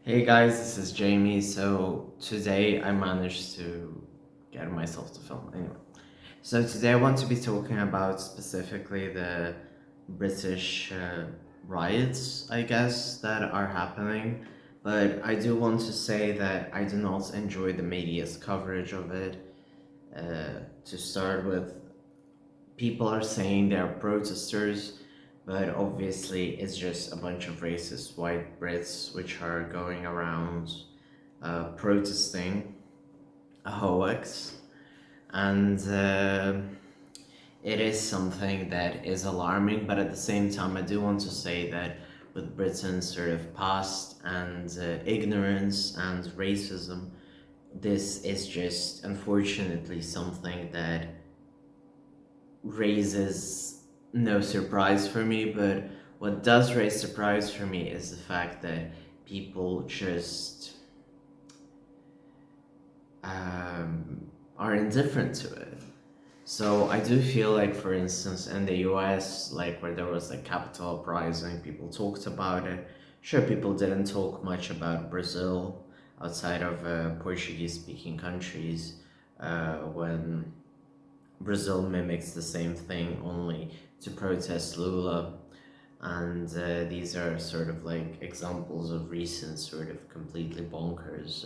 Hey guys, this is Jamie. So today I managed to get myself to film. Anyway, so today I want to be talking about specifically the British riots, I guess, that are happening. But I do want to say that I do not enjoy the media's coverage of it. To start with, people are saying they're protesters, but obviously it's just a bunch of racist white Brits which are going around protesting a hoax, and it is something that is alarming. But at the same time, I do want to say that with Britain's sort of past and ignorance and racism, this is just unfortunately something that raises no surprise for me, but what does raise surprise for me is the fact that people just are indifferent to it. So I do feel like, for instance, in the US, like where there was the Capitol uprising, people talked about it. Sure, people didn't talk much about Brazil outside of Portuguese-speaking countries when Brazil mimics the same thing only to protest Lula. And these are sort of like examples of recent sort of completely bonkers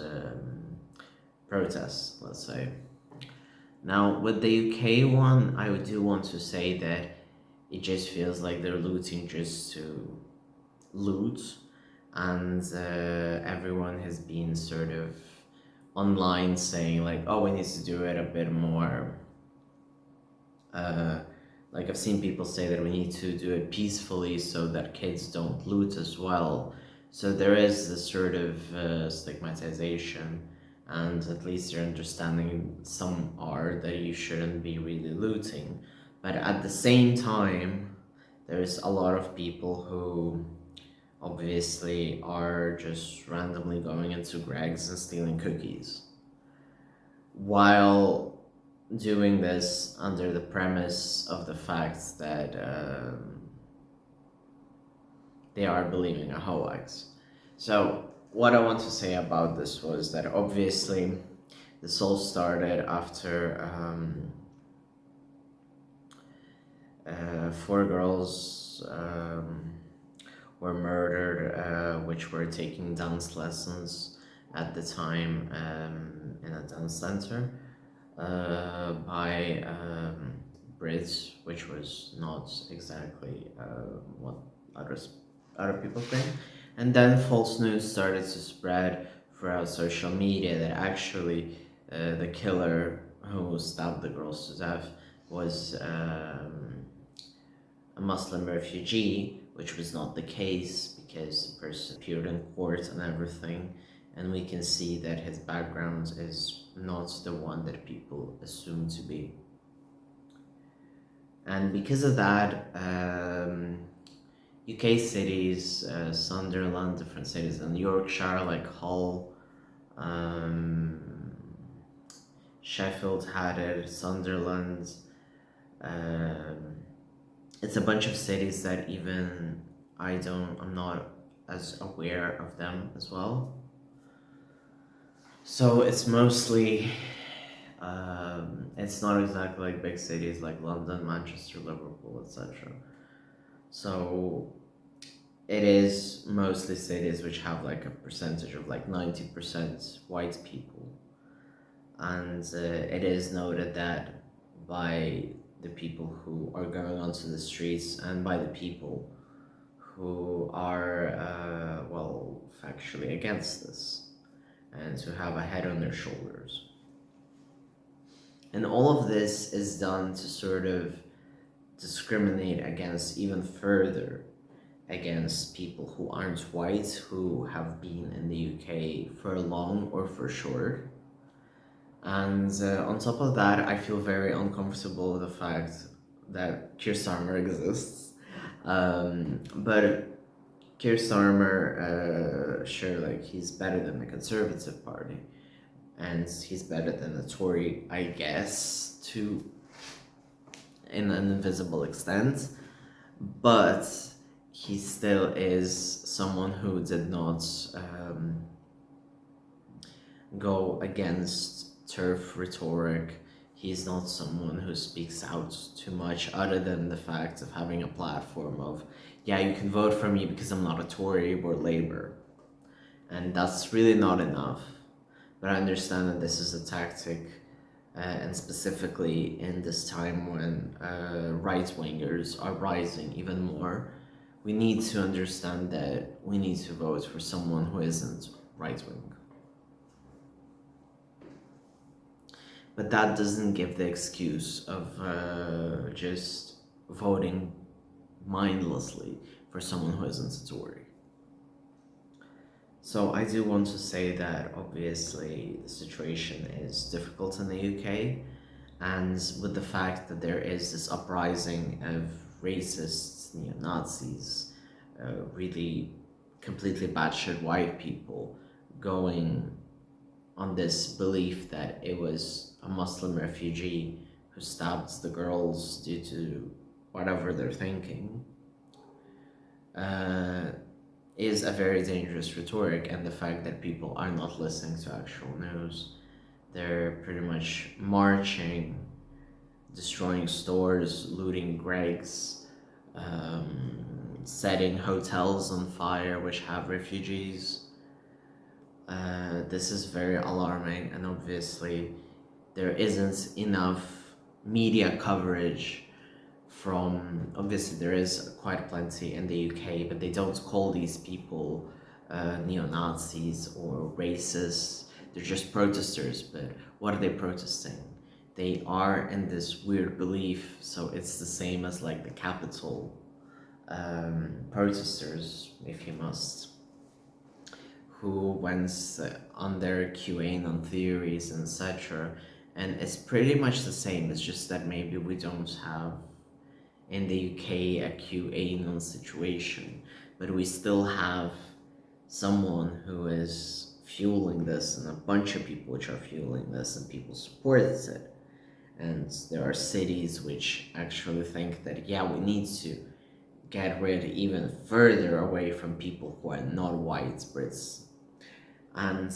protests, let's say. Now, with the UK one, I do want to say that it just feels like they're looting just to loot, and everyone has been sort of online saying like, oh, we need to do it a bit more. Like I've seen people say that we need to do it peacefully so that kids don't loot as well. So there is this sort of stigmatization, and at least you're understanding some are that you shouldn't be really looting. But at the same time, there's a lot of people who obviously are just randomly going into Greg's and stealing cookies, while doing this under the premise of the fact that they are believing a hoax. So what I want to say about this was that obviously this all started after four girls were murdered, which were taking dance lessons at the time in a dance center by Brits, which was not exactly what other people think. And then false news started to spread throughout social media that actually the killer who stabbed the girls to death was a Muslim refugee, which was not the case because the person appeared in court and everything, and we can see that his background is not the one that people assume to be. And because of that, UK cities, Sunderland, different cities in Yorkshire like Hull, Sheffield had it, Sunderland. It's a bunch of cities that even I'm not as aware of them as well. So it's mostly, it's not exactly like big cities like London, Manchester, Liverpool, etc. So it is mostly cities which have like a percentage of like 90% white people. And it is noted that by the people who are going onto the streets and by the people who are, well, factually against this and who have a head on their shoulders. And all of this is done to sort of discriminate against even further against people who aren't white, who have been in the UK for long or for short. And on top of that, I feel very uncomfortable with the fact that Keir Starmer exists. But Keir Starmer, sure, like he's better than the Conservative Party, and he's better than the Tory, I guess, to in an invisible extent. But he still is someone who did not go against turf rhetoric. He's not someone who speaks out too much, other than the fact of having a platform of, yeah, you can vote for me because I'm not a Tory or Labour. And that's really not enough. But I understand that this is a tactic, and specifically in this time when right-wingers are rising even more, we need to understand that we need to vote for someone who isn't right-wing. But that doesn't give the excuse of just voting mindlessly for someone who isn't a Tory. So I do want to say that obviously the situation is difficult in the UK, and with the fact that there is this uprising of racists, neo-Nazis, really completely batshit white people going on this belief that it was a Muslim refugee who stabbed the girls due to whatever they're thinking, uh, is a very dangerous rhetoric, and the fact that people are not listening to actual news. They're pretty much marching, destroying stores, looting Greggs, setting hotels on fire which have refugees. This is very alarming, and obviously there isn't enough media coverage from, obviously there is quite plenty in the UK, but they don't call these people neo-Nazis or racists. They're just protesters. But what are they protesting? They are in this weird belief, so it's the same as like the Capitol protesters, if you must, who went on their QAnon theories and etc. And it's pretty much the same. It's just that maybe we don't have in the UK a QAnon situation, but we still have someone who is fueling this, and a bunch of people which are fueling this, and people support it. And there are cities which actually think that, yeah, we need to get rid even further away from people who are not white Brits. And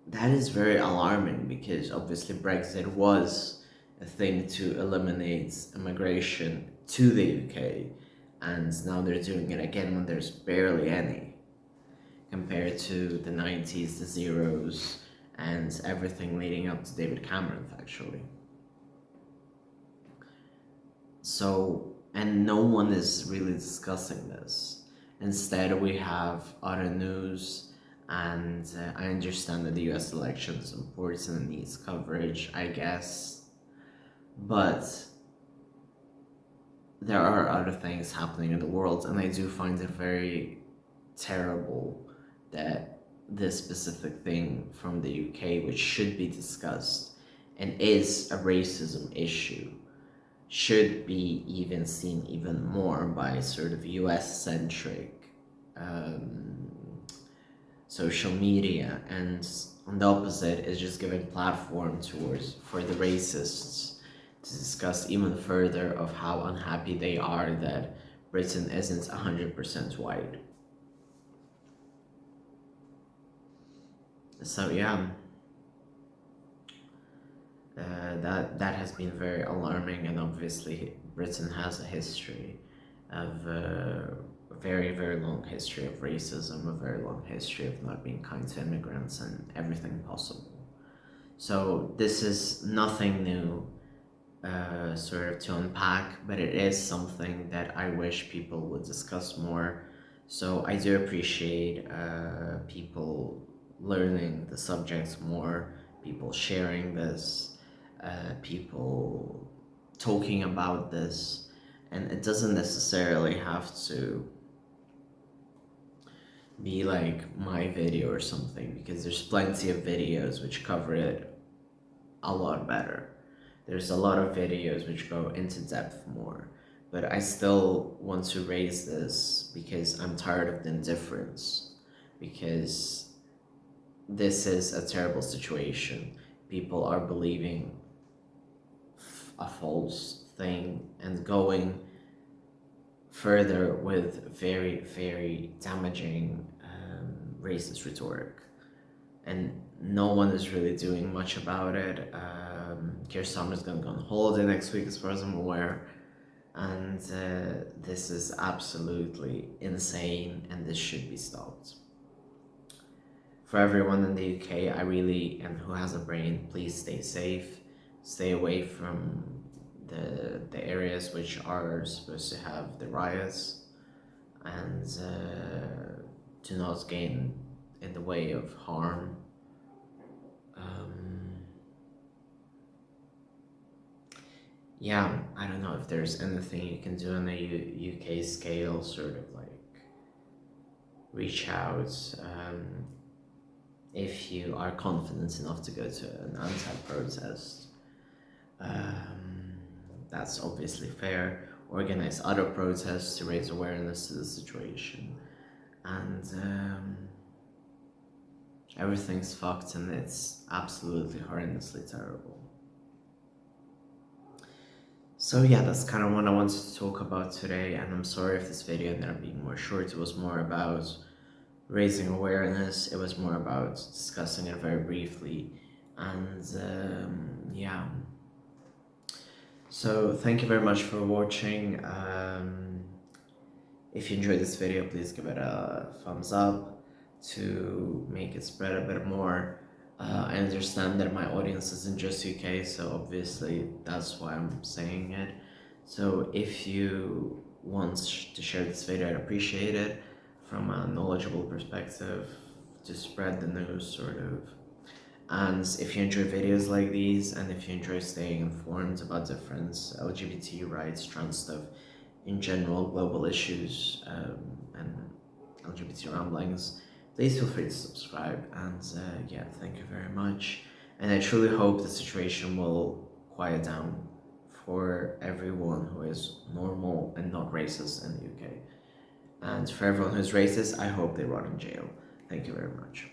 that is very alarming, because obviously Brexit was a thing to eliminate immigration to the UK, and now they're doing it again when there's barely any, compared to the 90s, the zeros, and everything leading up to David Cameron, actually. So, and no one is really discussing this. Instead, we have other news, and I understand that the US election is important and needs coverage, I guess, but there are other things happening in the world, and I do find it very terrible that this specific thing from the UK, which should be discussed and is a racism issue, should be even seen even more by sort of US-centric social media, and on the opposite is just giving platform for the racists to discuss even further of how unhappy they are that Britain isn't 100% white. So yeah, that has been very alarming, and obviously Britain has a history of a very, very long history of racism, a very long history of not being kind to immigrants and everything possible. So this is nothing new, sort of to unpack, but it is something that I wish people would discuss more. So I do appreciate people learning the subject more, people sharing this, people talking about this, and it doesn't necessarily have to be like my video or something, because there's plenty of videos which cover it a lot better. There's a lot of videos which go into depth more, but I still want to raise this because I'm tired of the indifference, because this is a terrible situation. People are believing a false thing and going further with very, very damaging racist rhetoric. and no one is really doing much about it. Keir Starmer's going to go on holiday next week, as far as I'm aware, and this is absolutely insane, and this should be stopped. For everyone in the UK, and who has a brain, please stay safe, stay away from the areas which are supposed to have the riots, and do not gain in the way of harm. Yeah, I don't know if there's anything you can do on a UK scale, sort of like reach out. If you are confident enough to go to an anti-protest, that's obviously fair. Organize other protests to raise awareness to the situation. And everything's fucked, and it's absolutely horrendously terrible. So yeah, that's kind of what I wanted to talk about today, and I'm sorry if this video ended up being more short. It was more about raising awareness, it was more about discussing it very briefly, and yeah. So thank you very much for watching. If you enjoyed this video, please give it a thumbs up to make it spread a bit more. I understand that my audience isn't just UK, so obviously that's why I'm saying it. So if you want to share this video, I'd appreciate it from a knowledgeable perspective to spread the news, sort of. And if you enjoy videos like these, and if you enjoy staying informed about different LGBT rights, trans stuff in general, global issues, and LGBT ramblings, please feel free to subscribe. And yeah, thank you very much. And I truly hope the situation will quiet down for everyone who is normal and not racist in the UK. And for everyone who's racist, I hope they rot in jail. Thank you very much.